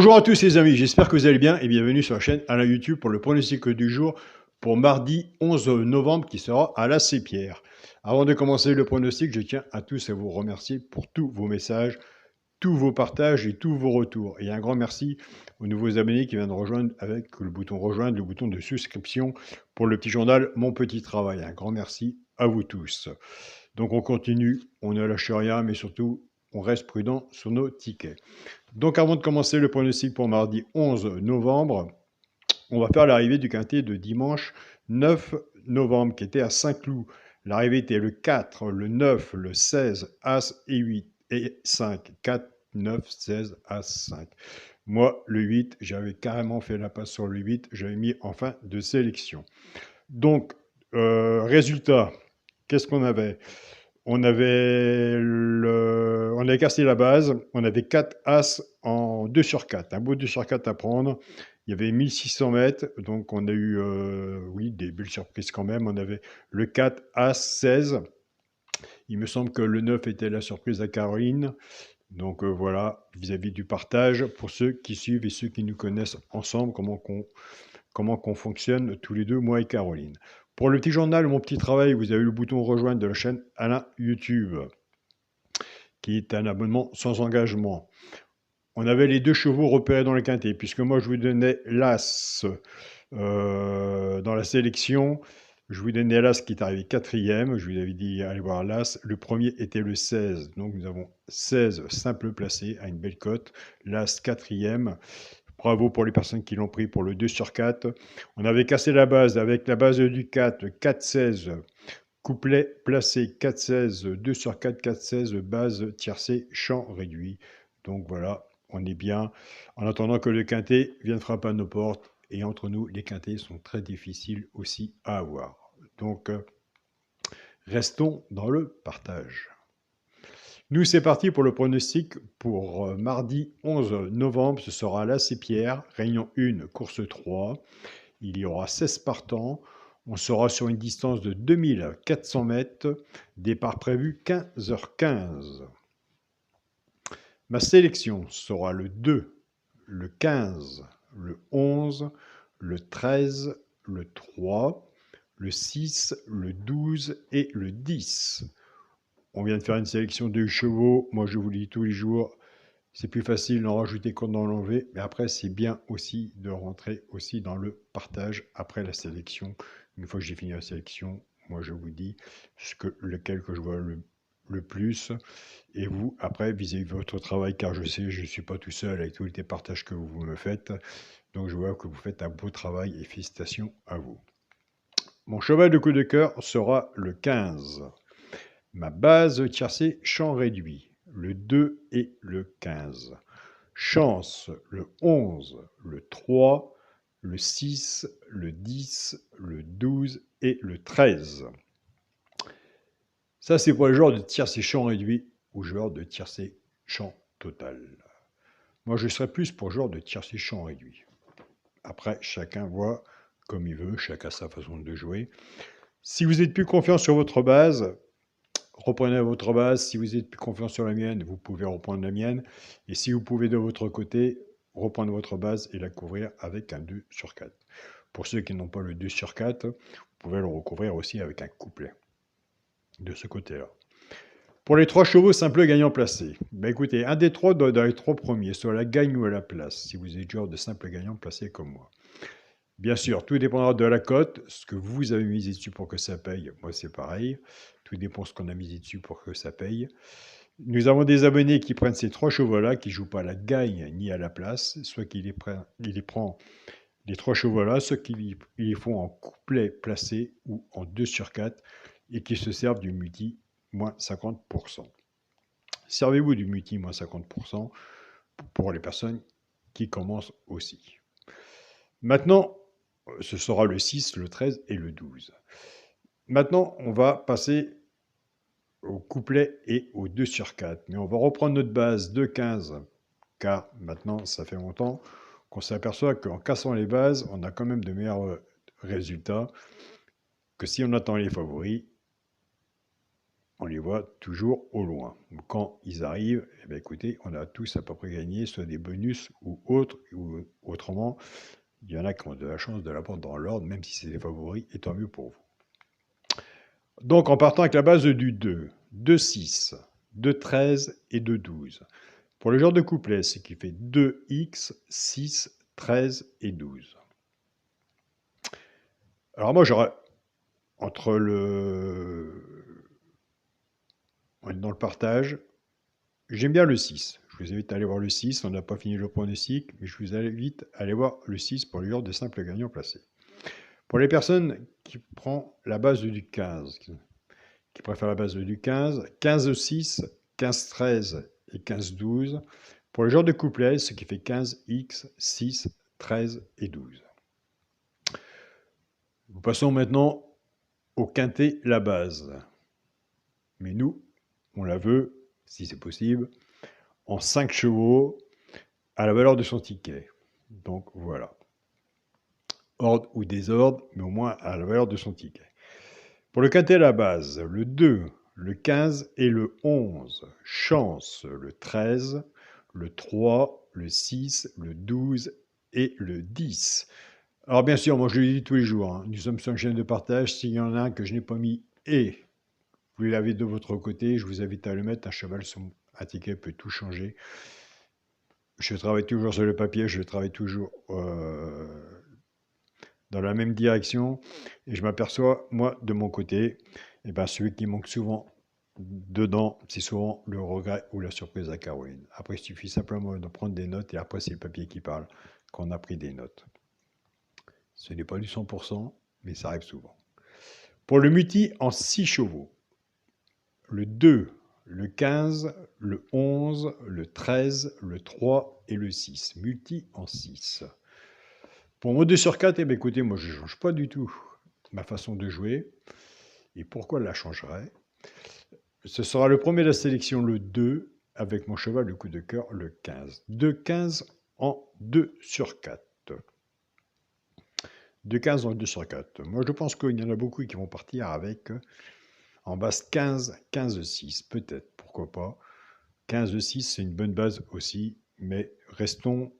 Bonjour à tous les amis, j'espère que vous allez bien et bienvenue sur la chaîne Alain YouTube pour le pronostic du jour pour mardi 11 novembre qui sera à la Sépierre. Avant de commencer le pronostic, je tiens à tous à vous remercier pour tous vos messages, tous vos partages et tous vos retours. Et un grand merci aux nouveaux abonnés qui viennent de rejoindre avec le bouton rejoindre, le bouton de souscription pour le petit journal Mon Petit Travail. Un grand merci à vous tous. Donc on continue, on ne lâche rien, mais surtout on reste prudent sur nos tickets. Donc avant de commencer le pronostic pour mardi 11 novembre, on va faire l'arrivée du quintet de dimanche 9 novembre qui était à Saint-Cloud. L'arrivée était le 4, le 9, le 16, As et 8 et 5. 4, 9, 16, As, 5. Moi, le 8, j'avais carrément fait la passe sur le 8, j'avais mis en fin de sélection. Donc, résultat, qu'est-ce qu'on avait ? On avait cassé la base, on avait 4 As en 2 sur 4, un beau 2 sur 4 à prendre. Il y avait 1600 mètres, donc on a eu oui, des belles surprises quand même. On avait le 4 As 16. Il me semble que le 9 était la surprise à Caroline. Donc voilà, vis-à-vis du partage, pour ceux qui suivent et ceux qui nous connaissent ensemble, comment qu'on fonctionne tous les deux, moi et Caroline. Pour le petit journal, mon petit travail, vous avez le bouton rejoindre de la chaîne Alain YouTube, qui est un abonnement sans engagement. On avait les 2 chevaux repérés dans le quintet, puisque moi je vous donnais l'As dans la sélection. Je vous donnais l'As qui est arrivé 4e. Je vous avais dit allez voir l'As. Le premier était le 16. Donc nous avons 16 simples placés à une belle cote. L'As 4e. Bravo pour les personnes qui l'ont pris pour le 2 sur 4. On avait cassé la base avec la base du 4, 4-16. Couplet placé 4-16, 2 sur 4, 4-16, base tiercé, champ réduit. Donc voilà, on est bien. En attendant que le quintet vienne frapper à nos portes. Et entre nous, les quintets sont très difficiles aussi à avoir. Donc, restons dans le partage. Nous, c'est parti pour le pronostic pour mardi 11 novembre. Ce sera à la Sépierre, réunion 1, course 3. Il y aura 16 partants. On sera sur une distance de 2400 mètres. Départ prévu 15h15. Ma sélection sera le 2, le 15, le 11, le 13, le 3, le 6, le 12 et le 10. On vient de faire une sélection de chevaux. Moi, je vous le dis tous les jours, c'est plus facile d'en rajouter qu'en enlever. Mais après, c'est bien aussi de rentrer aussi dans le partage après la sélection. Une fois que j'ai fini la sélection, moi, je vous dis lequel que je vois le plus. Et vous, après, vis-à-vis de votre travail, car je sais, je ne suis pas tout seul avec tous les partages que vous me faites. Donc, je vois que vous faites un beau travail et félicitations à vous. Mon cheval de coup de cœur sera le 15. Ma base tiercé champ réduit, le 2 et le 15. Chance, le 11, le 3, le 6, le 10, le 12 et le 13. Ça, c'est pour les joueurs de tiercé champ réduit ou joueurs de tiercé champ total. Moi, je serais plus pour joueurs de tiercé champ réduit. Après, chacun voit comme il veut, chacun sa façon de jouer. Si vous êtes plus confiant sur votre base, reprenez votre base. Si vous êtes plus confiant sur la mienne, vous pouvez reprendre la mienne. Et si vous pouvez de votre côté, reprendre votre base et la couvrir avec un 2 sur 4. Pour ceux qui n'ont pas le 2 sur 4, vous pouvez le recouvrir aussi avec un couplet. De ce côté-là. Pour les 3 chevaux simples gagnants placés, écoutez, un des 3 dans les 3 premiers, soit la gagne ou à la place, si vous êtes joueur de simples gagnants placés comme moi. Bien sûr, tout dépendra de la cote, ce que vous avez misé dessus pour que ça paye. Moi, c'est pareil. Tout dépend de ce qu'on a misé dessus pour que ça paye. Nous avons des abonnés qui prennent ces 3 chevaux-là, qui ne jouent pas à la gagne ni à la place, soit qu'ils les prennent, les 3 chevaux-là, soit qu'ils les font en couplet placé ou en 2 sur 4 et qui se servent du multi moins 50%. Servez-vous du multi moins 50% pour les personnes qui commencent aussi. Maintenant, ce sera le 6, le 13 et le 12. Maintenant, on va passer au couplet et au 2 sur 4. Mais on va reprendre notre base de 15, car maintenant, ça fait longtemps qu'on s'aperçoit qu'en cassant les bases, on a quand même de meilleurs résultats que si on attend les favoris. on les voit toujours au loin. Quand ils arrivent, eh bien, écoutez, on a tous à peu près gagné, soit des bonus ou autres, ou autrement, il y en a qui ont de la chance de l'avoir dans l'ordre, même si c'est des favoris, et tant mieux pour vous. Donc, en partant avec la base du 2, 2, 6, 2, 13 et 2, 12. Pour le genre de couplet, ce qui fait 2x, 6, 13 et 12. Alors moi, j'aurais, entre dans le partage, j'aime bien le 6. Je vous invite à aller voir le 6. On n'a pas fini le pronostic, mais je vous invite à aller voir le 6 pour le genre de simple gagnant placé. Pour les personnes qui prennent la base du 15, qui préfèrent la base du 15, 15, 6, 15, 13 et 15, 12. Pour le genre de couplet, ce qui fait 15x, 6, 13 et 12. Nous passons maintenant au quintet la base. Mais nous, on la veut, si c'est possible, en 5 chevaux à la valeur de son ticket. Donc voilà. Ordre ou désordre, mais au moins à la valeur de son ticket. Pour le quintet la base, le 2, le 15 et le 11. Chance, le 13, le 3, le 6, le 12 et le 10. Alors bien sûr, moi je le dis tous les jours, hein, nous sommes sur une chaîne de partage. S'il y en a un que je n'ai pas mis et vous l'avez de votre côté, je vous invite à le mettre. Un cheval sur un ticket peut tout changer. Je travaille toujours sur le papier, je travaille toujours dans la même direction. Et je m'aperçois, moi, de mon côté, eh ben, celui qui manque souvent dedans, c'est souvent le regret ou la surprise à Caroline. Après, il suffit simplement de prendre des notes et après, c'est le papier qui parle qu'on a pris des notes. Ce n'est pas du 100%, mais ça arrive souvent. Pour le multi en 6 chevaux, le 2, le 15, le 11, le 13, le 3 et le 6. Multi en 6. Pour mon 2 sur 4, eh bien, écoutez, moi je ne change pas du tout ma façon de jouer. Et pourquoi la changerais? Ce sera le premier de la sélection, le 2, avec mon cheval, le coup de cœur, le 15. 2, 15 en 2 sur 4. 2, 15 en 2 sur 4. Moi, je pense qu'il y en a beaucoup qui vont partir avec en base 15, 15, 6. Peut-être, pourquoi pas. 15, 6, c'est une bonne base aussi, mais restons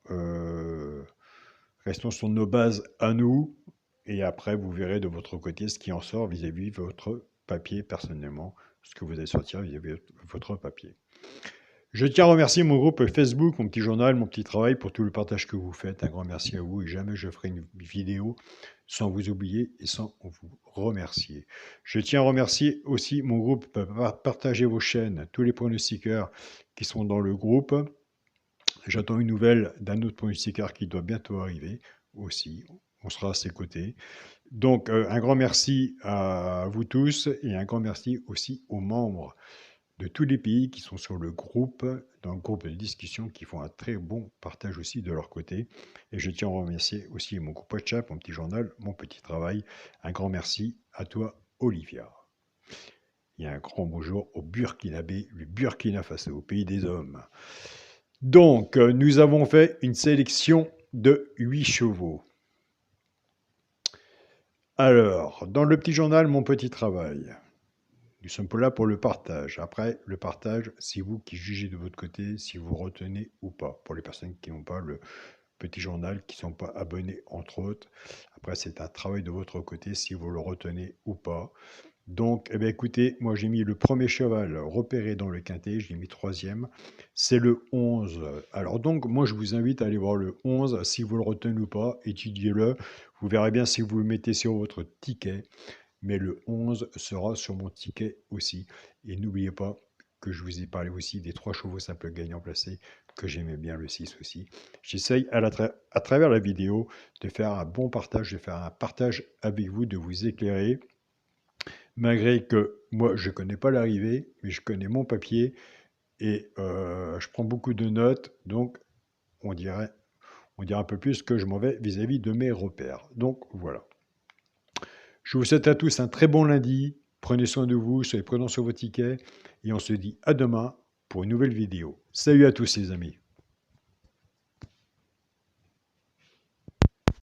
sur nos bases à nous. Et après, vous verrez de votre côté ce qui en sort vis-à-vis de votre papier personnellement, ce que vous allez sortir vis-à-vis de votre papier. Je tiens à remercier mon groupe Facebook, mon petit journal, mon petit travail pour tout le partage que vous faites. Un grand merci à vous et jamais je ferai une vidéo sans vous oublier et sans vous remercier. Je tiens à remercier aussi mon groupe. Partagez vos chaînes, tous les pronostiqueurs qui sont dans le groupe. J'attends une nouvelle d'un autre pronostiqueur qui doit bientôt arriver aussi. On sera à ses côtés. Donc, un grand merci à vous tous et un grand merci aussi aux membres de tous les pays qui sont sur le groupe, dans le groupe de discussion, qui font un très bon partage aussi de leur côté. Et je tiens à remercier aussi mon groupe WhatsApp, mon petit journal, mon petit travail. Un grand merci à toi, Olivia. Et un grand bonjour au Burkinabé, le Burkina Faso, au pays des hommes. Donc, nous avons fait une sélection de 8 chevaux. Alors, dans le petit journal, mon petit travail. Nous sommes pas là pour le partage. Après, le partage, c'est vous qui jugez de votre côté si vous retenez ou pas. Pour les personnes qui n'ont pas le petit journal, qui ne sont pas abonnés, entre autres. Après, c'est un travail de votre côté si vous le retenez ou pas. Donc, eh bien, écoutez, moi j'ai mis le premier cheval repéré dans le quintet, je l'ai mis 3e, c'est le 11. Alors donc, moi je vous invite à aller voir le 11, si vous le retenez ou pas, étudiez-le, vous verrez bien si vous le mettez sur votre ticket, mais le 11 sera sur mon ticket aussi. Et n'oubliez pas que je vous ai parlé aussi des 3 chevaux simples gagnants placés, que j'aimais bien le 6 aussi. J'essaye à travers la vidéo de faire un bon partage, de faire un partage avec vous, de vous éclairer. Malgré que moi, je ne connais pas l'arrivée, mais je connais mon papier et je prends beaucoup de notes, donc on dirait un peu plus que je m'en vais vis-à-vis de mes repères. Donc voilà. Je vous souhaite à tous un très bon lundi. Prenez soin de vous, soyez prudents sur vos tickets et on se dit à demain pour une nouvelle vidéo. Salut à tous les amis.